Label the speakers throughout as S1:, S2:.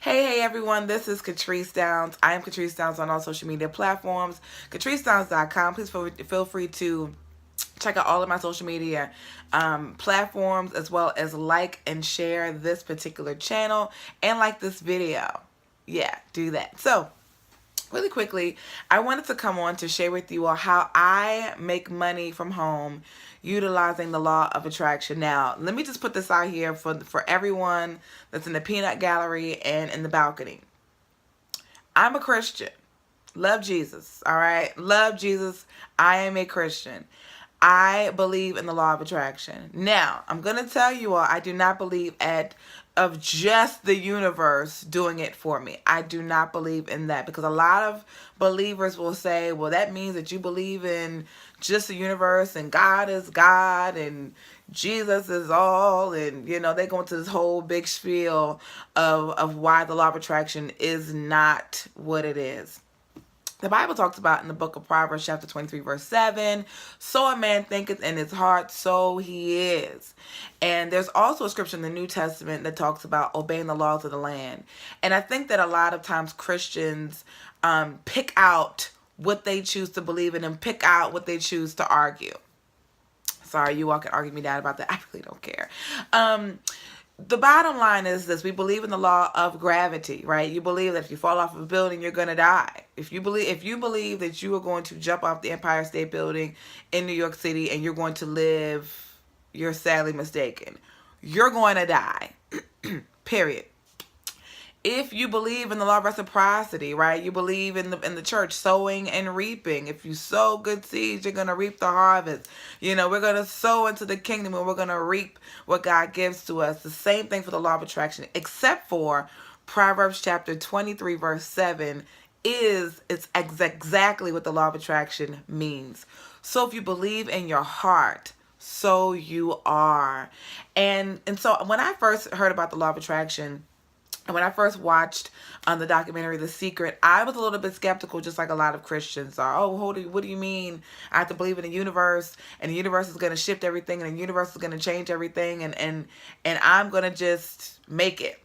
S1: Hey everyone, this is Catrice Downs. I am Catrice Downs on all social media platforms. CatriceDowns.com. Please feel free to check out all of my social media platforms, as well as like and share this particular channel and like this video. Yeah, do that. So, really quickly, I wanted to come on to share with you all how I make money from home utilizing the law of attraction. Now, let me just put this out here for everyone that's in the peanut gallery and in the balcony. I'm a Christian. Love Jesus, all right? Love Jesus. I am a Christian. I believe in the law of attraction. Now, I'm going to tell you all, I do not believe of just the universe doing it for me. I do not believe in that, because a lot of believers will say, well, that means that you believe in just the universe and God is God and Jesus is all, and they go into this whole big spiel of why the law of attraction is not what it is. The Bible talks about in the book of Proverbs chapter 23 verse 7, so a man thinketh in his heart, so he is. And there's also a scripture in the New Testament that talks about obeying the laws of the land. And I think that a lot of times Christians pick out what they choose to believe in and pick out what they choose to argue. Sorry, you all can argue me down about that. I really don't care. The bottom line is this: we believe in the law of gravity, right? You believe that if you fall off of a building, you're going to die. If you believe that you are going to jump off the Empire State Building in New York City and you're going to live, you're sadly mistaken. You're going to die. Period. If you believe in the law of reciprocity, right? You believe in the church, sowing and reaping. If you sow good seeds, you're going to reap the harvest. We're going to sow into the kingdom and we're going to reap what God gives to us. The same thing for the law of attraction, except for Proverbs chapter 23 verse 7 it's exactly what the law of attraction means. So if you believe in your heart, so you are. And so when I first heard about the law of attraction, and when I first watched the documentary The Secret, I was a little bit skeptical, just like a lot of Christians are. Oh, what do you mean? I have to believe in the universe, and the universe is going to shift everything, and the universe is going to change everything, and I'm going to just make it.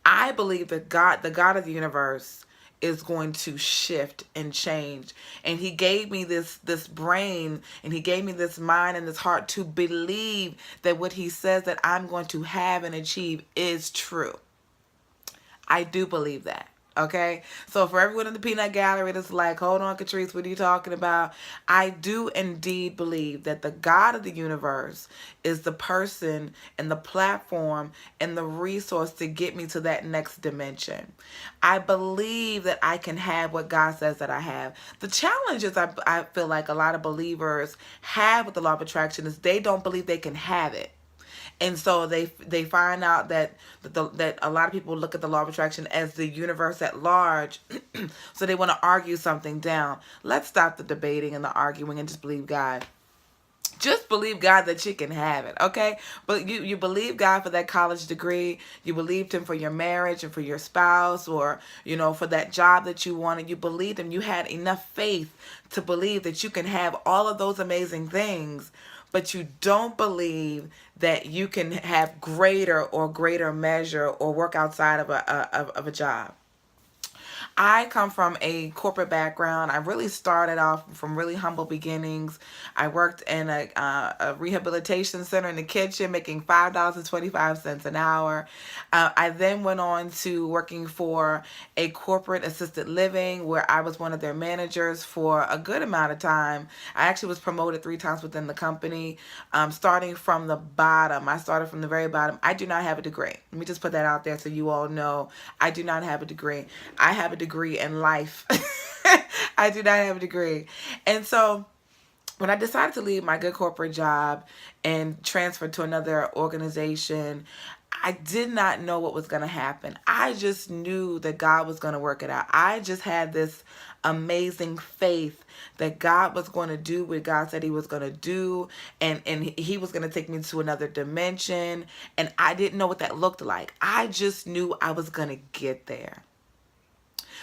S1: I believe that God, the God of the universe, is going to shift and change. And he gave me this brain, and he gave me this mind and this heart to believe that what he says that I'm going to have and achieve is true. I do believe that. Okay, so for everyone in the peanut gallery that's like, hold on, Catrice, what are you talking about? I do indeed believe that the God of the universe is the person and the platform and the resource to get me to that next dimension. I believe that I can have what God says that I have. The challenge is I feel like a lot of believers have with the law of attraction is they don't believe they can have it. And so they find out that a lot of people look at the law of attraction as the universe at large. So they want to argue something down. Let's stop the debating and the arguing and just believe God. Just believe God that you can have it, okay? But you believe God for that college degree. You believed him for your marriage and for your spouse, or, for that job that you wanted. You believed him. You had enough faith to believe that you can have all of those amazing things, but you don't believe that you can have greater measure or work outside of a job. I come from a corporate background. I really started off from really humble beginnings. I worked in a rehabilitation center in the kitchen, making $5.25 an hour. I then went on to working for a corporate assisted living where I was one of their managers for a good amount of time. I actually was promoted 3 times within the company, starting from the bottom. I started from the very bottom. I do not have a degree. Let me just put that out there so you all know. I do not have a degree. I have a degree in life. I do not have a degree. And so when I decided to leave my good corporate job and transfer to another organization, I did not know what was going to happen. I just knew that God was going to work it out. I just had this amazing faith that God was going to do what God said he was going to do, and he was going to take me to another dimension, and I didn't know what that looked like. I just knew I was going to get there.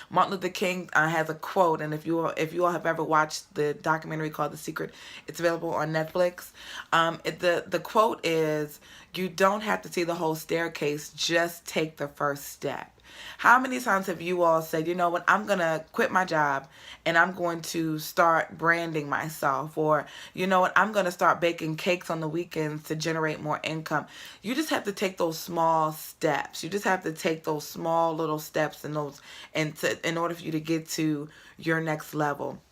S1: Martin Luther King has a quote, and if you all have ever watched the documentary called The Secret, it's available on Netflix. The quote is, "You don't have to see the whole staircase, just take the first step." How many times have you all said, you know what, I'm going to quit my job and I'm going to start branding myself, or you know what, I'm going to start baking cakes on the weekends to generate more income. You just have to take those small steps. You just have to take those small little steps in order for you to get to your next level.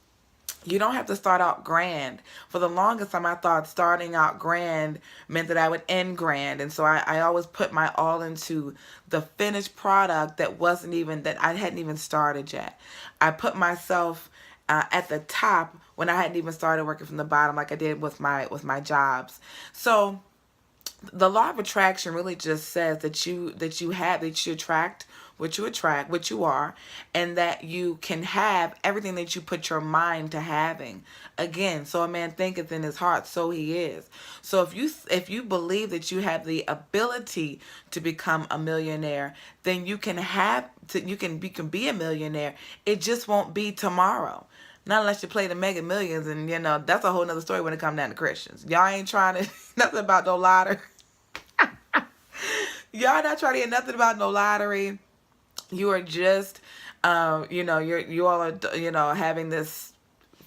S1: You don't have to start out grand. For the longest time, I thought starting out grand meant that I would end grand. And so I always put my all into the finished product that I hadn't even started yet. I put myself at the top when I hadn't even started working from the bottom, like I did with my jobs. So the law of attraction really just says that you attract what you are, and that you can have everything that you put your mind to having. Again, so a man thinketh in his heart, so he is. So if you believe that you have the ability to become a millionaire, then you can be a millionaire. It just won't be tomorrow. Not unless you play the Mega Millions, and that's a whole nother story when it comes down to Christians. Y'all ain't trying to nothing about no lottery. Y'all not trying to get nothing about no lottery. You are just, you all are, having this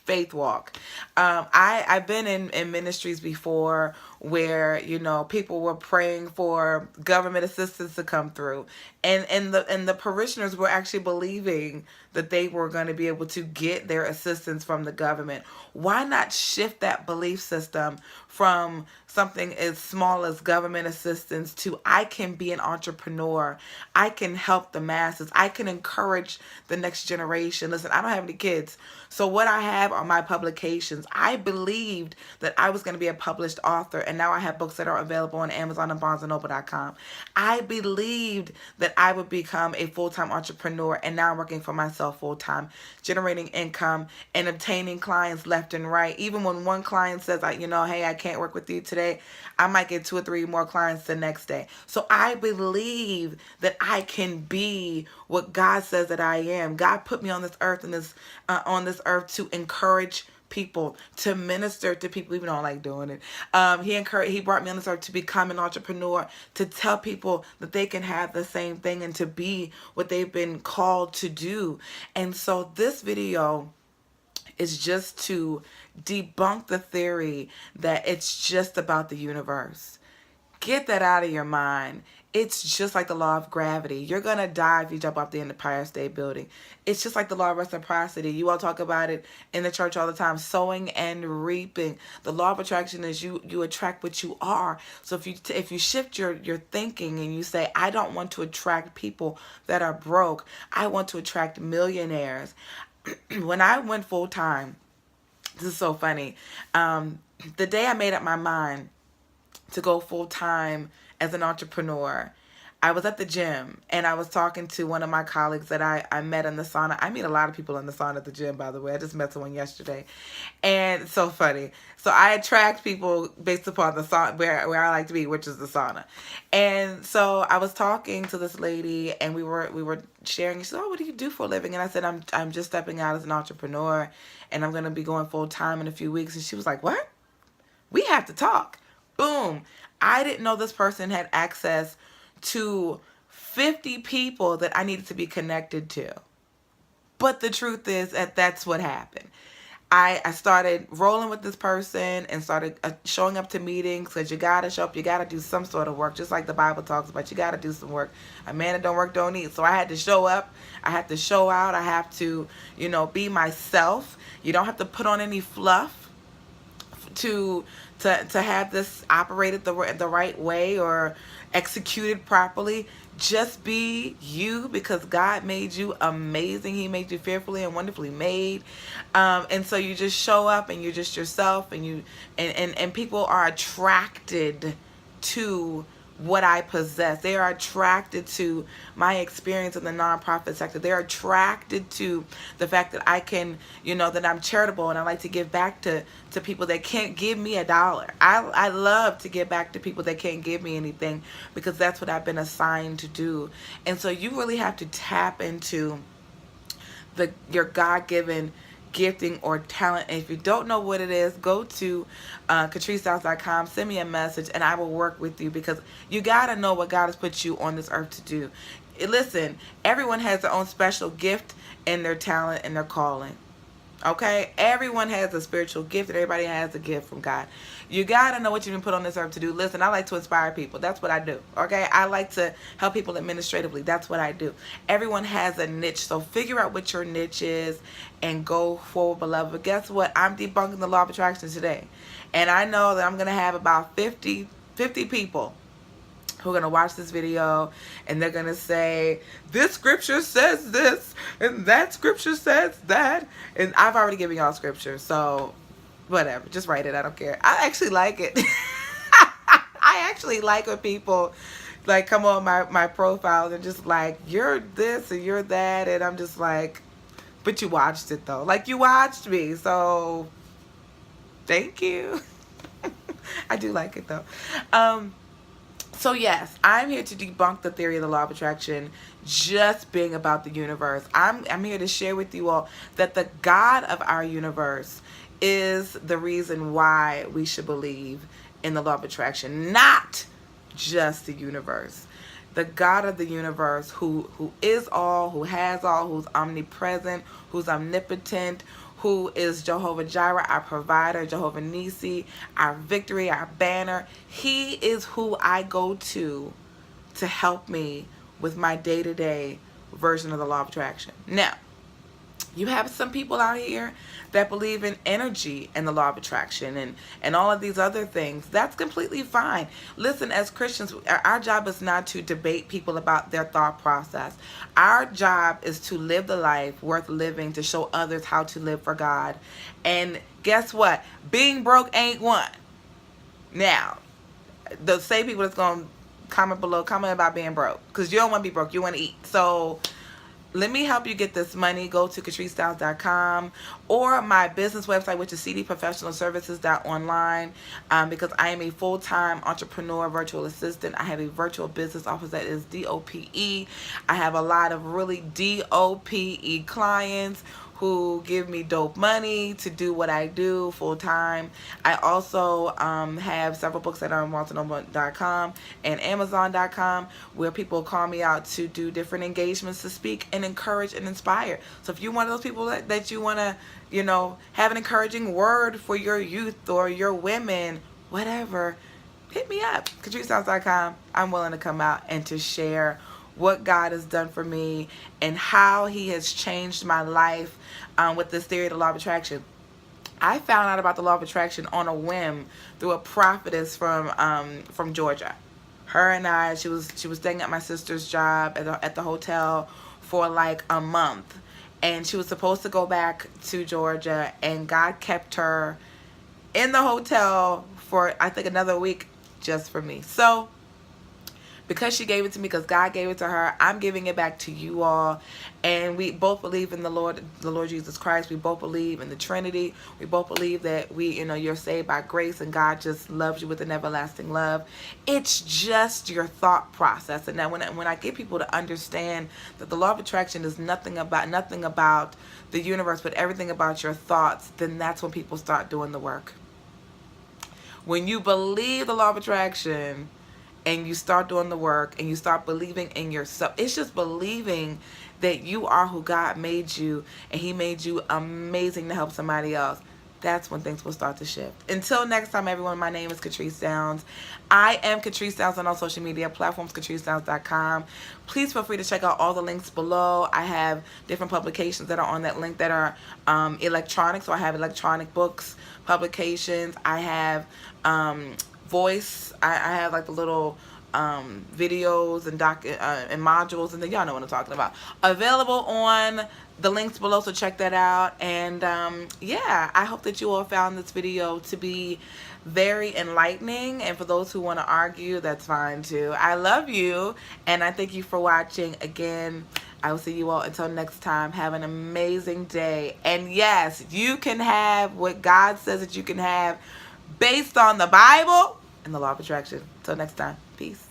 S1: faith walk. I've been in ministries before where, people were praying for government assistance to come through, and the parishioners were actually believing that they were going to be able to get their assistance from the government. Why not shift that belief system from something as small as government assistance to, I can be an entrepreneur, I can help the masses, I can encourage the next generation. Listen, I don't have any kids, so what I have are my publications. I believed that I was going to be a published author, and now I have books that are available on Amazon and BarnesandNoble.com. I believed that I would become a full-time entrepreneur, and now I'm working for myself full-time, generating income and obtaining clients left and right. Even when one client says, hey, I can't work with you today, I might get 2 or 3 more clients the next day. So I believe that I can be what God says that I am. God put me on this earth to encourage people, to minister to people, even though I don't like doing it. He brought me on this earth to become an entrepreneur, to tell people that they can have the same thing and to be what they've been called to do. And so this video is just to debunk the theory that it's just about the universe. Get that out of your mind. It's just like the law of gravity. You're going to die if you jump off the Empire State Building. It's just like the law of reciprocity. You all talk about it in the church all the time. Sowing and reaping. The law of attraction is you attract what you are. So if you shift your thinking and you say, I don't want to attract people that are broke, I want to attract millionaires. When I went full time, this is so funny. The day I made up my mind to go full time as an entrepreneur, I was at the gym and I was talking to one of my colleagues that I met in the sauna. I meet a lot of people in the sauna at the gym, by the way. I just met someone yesterday. And it's so funny. So I attract people based upon the sauna, where I like to be, which is the sauna. And so I was talking to this lady and we were sharing. She said, "Oh, what do you do for a living?" And I said, I'm just stepping out as an entrepreneur and I'm going to be going full time in a few weeks. And she was like, "What? We have to talk." Boom. I didn't know this person had access to 50 people that I needed to be connected to. But the truth is that that's what happened. I started rolling with this person and started showing up to meetings, because you got to show up. You got to do some sort of work, just like the Bible talks about. You got to do some work. A man that don't work don't eat. So I had to show up. I had to show out. I have to, be myself. You don't have to put on any fluff to have this operated the right way or executed properly. Just be you, because God made you amazing. He made you fearfully and wonderfully made. And so you just show up and you're just yourself, and people are attracted to what I possess. They are attracted to my experience in the nonprofit sector. They're attracted to the fact that I can, that I'm charitable and I like to give back to people that can't give me $1. I love to give back to people that can't give me anything, because that's what I've been assigned to do. And so you really have to tap into your God-given gifting or talent. And if you don't know what it is, go to catricestyles.com, send me a message, and I will work with you, because you got to know what God has put you on this earth to do. Listen, everyone has their own special gift and their talent and their calling. Okay, everyone has a spiritual gift, and everybody has a gift from God. You gotta know what you've been put on this earth to do. Listen, I like to inspire people. That's what I do. Okay, I like to help people administratively. That's what I do. Everyone has a niche, so figure out what your niche is and go forward, beloved. But guess what? I'm debunking the law of attraction today, and I know that I'm gonna have about 50 people who are going to watch this video, and they're going to say, this scripture says this, and that scripture says that. And I've already given y'all scripture, so whatever. Just write it. I don't care. I actually like it. I actually like when people like come on my profile and just like, you're this and you're that. And I'm just like, but you watched it though. Like, you watched me. So thank you. I do like it though. So yes, I'm here to debunk the theory of the law of attraction just being about the universe. I'm here to share with you all that the God of our universe is the reason why we should believe in the law of attraction, not just the universe. The God of the universe who is all, who has all, who's omnipresent, who's omnipotent, who is Jehovah Jireh, our provider, Jehovah Nisi, our victory, our banner. He is who I go to help me with my day-to-day version of the law of attraction. Now, you have some people out here that believe in energy and the law of attraction and all of these other things. That's completely fine. Listen, as Christians, our job is not to debate people about their thought process. Our job is to live the life worth living, to show others how to live for God. And guess what? Being broke ain't one. Now, the same people that's going to comment below, comment about being broke, because you don't want to be broke. You want to eat. So let me help you get this money. Go to catricestyles.com or my business website, which is cdprofessionalservices.online, because I am a full-time entrepreneur, virtual assistant. I have a virtual business office that is DOPE. I have a lot of really DOPE clients who give me dope money to do what I do full time. I also have several books that are on waltonoma.com and amazon.com, where people call me out to do different engagements to speak and encourage and inspire. So if you're one of those people that you want to, have an encouraging word for your youth or your women, whatever, hit me up, catricestyles.com. I'm willing to come out and to share what God has done for me and how he has changed my life with this theory of the law of attraction. I found out about the law of attraction on a whim through a prophetess from Georgia. Her and I, she was staying at my sister's job at the hotel for like a month, and she was supposed to go back to Georgia, and God kept her in the hotel for I think another week just for me. So because she gave it to me, because God gave it to her, I'm giving it back to you all. And we both believe in the Lord Jesus Christ. We both believe in the Trinity. We both believe that you're saved by grace and God just loves you with an everlasting love. It's just your thought process. And now when I get people to understand that the law of attraction is nothing about the universe, but everything about your thoughts, then that's when people start doing the work. When you believe the law of attraction, and you start doing the work and you start believing in yourself. It's just believing that you are who God made you, and he made you amazing to help somebody else. That's when things will start to shift. Until next time, everyone, my name is Catrice Downs. I am Catrice Downs on all social media platforms, catricedowns.com. Please feel free to check out all the links below. I have different publications that are on that link that are electronic. So I have electronic books, publications. I have voice. I have like the little videos and and modules, and then y'all know what I'm talking about, available on the links below, so check that out. And yeah, I hope that you all found this video to be very enlightening, and for those who want to argue, that's fine too. I love you, and I thank you for watching. Again, I will see you all until next time. Have an amazing day, and yes, you can have what God says that you can have based on the Bible and the law of attraction. Till next time, peace.